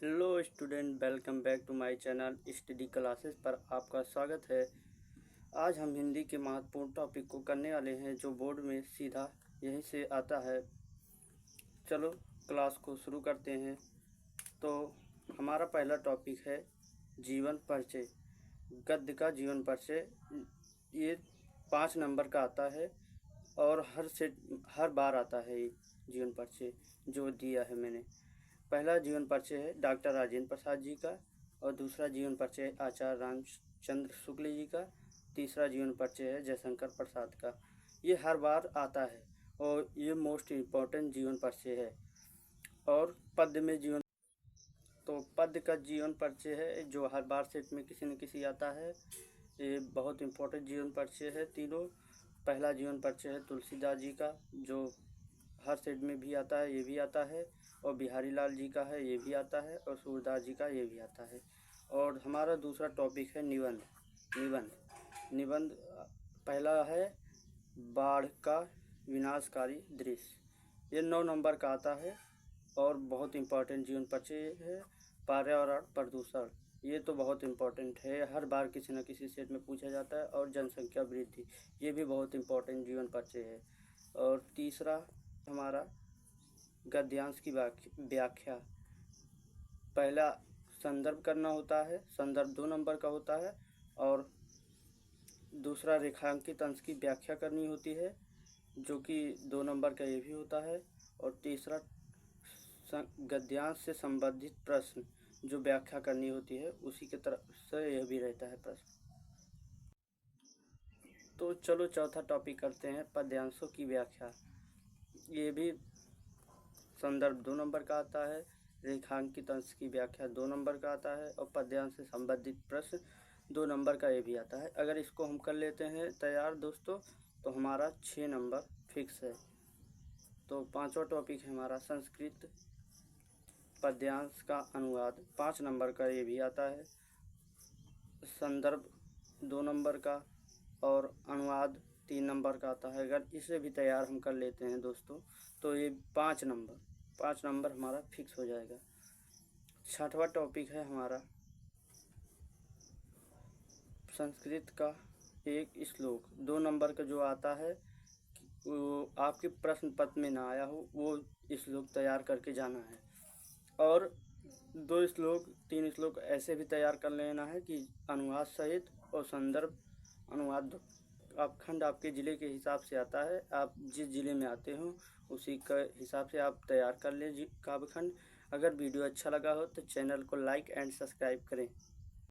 Hello student, welcome back to my channel study classes पर आपका स्वागत है। आज हम हिंदी के महत्वपूर्ण टॉपिक को करने वाले हैं जो बोर्ड में सीधा यहीं से आता है। चलो क्लास को शुरू करते हैं। तो हमारा पहला टॉपिक है जीवन परिचय। गद्य का जीवन परिचय ये 5 नंबर का आता है और हर बार आता है ये जीवन परिचय जो दिया है मैंने। पहला जीवन परिचय है डॉक्टर राजेंद्र प्रसाद जी का और दूसरा जीवन परिचय है आचार्य रामचंद्र शुक्ल जी का, तीसरा जीवन परिचय है जयशंकर प्रसाद का। ये हर बार आता है और ये मोस्ट इम्पोर्टेंट जीवन परिचय है। और पद्य का जीवन परिचय है जो हर बार सेट में किसी न किसी आता है। ये बहुत इम्पोर्टेंट जीवन परिचय है तीनों। पहला जीवन परिचय है तुलसीदास जी का जो हर सेट में भी आता है, ये भी आता है। और बिहारी लाल जी का है, ये भी आता है। और सूरदास जी का ये भी आता है। और हमारा दूसरा टॉपिक है निबंध पहला है बाढ़ का विनाशकारी दृश्य। ये 9 नंबर का आता है और बहुत इम्पोर्टेंट जीवन परिचय है। पर्यावरण प्रदूषण ये तो बहुत इम्पोर्टेंट है, हर बार किसी न किसी सेट में पूछा जाता है। और जनसंख्या वृद्धि ये भी बहुत इम्पोर्टेंट जीवन परिचय है। और तीसरा हमारा गद्यांश की व्याख्या। पहला संदर्भ करना होता है, संदर्भ 2 नंबर का होता है। और दूसरा रेखांकित अंश की व्याख्या करनी होती है जो कि 2 नंबर का ये भी होता है। और तीसरा गद्यांश से संबंधित प्रश्न जो व्याख्या करनी होती है उसी के तरफ से यह भी रहता है प्रश्न। तो चलो चौथा टॉपिक करते हैं पद्यांशों की व्याख्या। ये भी संदर्भ 2 नंबर का आता है, रेखांकित अंश की व्याख्या 2 नंबर का आता है और पद्यांश से संबंधित प्रश्न 2 नंबर का ये भी आता है। अगर इसको हम कर लेते हैं तैयार दोस्तों तो हमारा 6 नंबर फिक्स है। तो पांचवा टॉपिक है हमारा संस्कृत पद्यांश का अनुवाद। 5 नंबर का ये भी आता है, संदर्भ 2 नंबर का और अनुवाद 3 नंबर का आता है। अगर इसे भी तैयार हम कर लेते हैं दोस्तों तो ये 5 नंबर हमारा फिक्स हो जाएगा। छठवां टॉपिक है हमारा संस्कृत का एक श्लोक। 2 नंबर का जो आता है वो आपके प्रश्न पत्र में ना आया हो वो श्लोक तैयार करके जाना है। और 2 श्लोक 3 श्लोक ऐसे भी तैयार कर लेना है कि अनुवाद सहित और संदर्भ अनुवाद आप खंड आपके ज़िले के हिसाब से आता है। आप जिस ज़िले में आते हो उसी का हिसाब से आप तैयार कर लें काव्य खंड। अगर वीडियो अच्छा लगा हो तो चैनल को लाइक एंड सब्सक्राइब करें।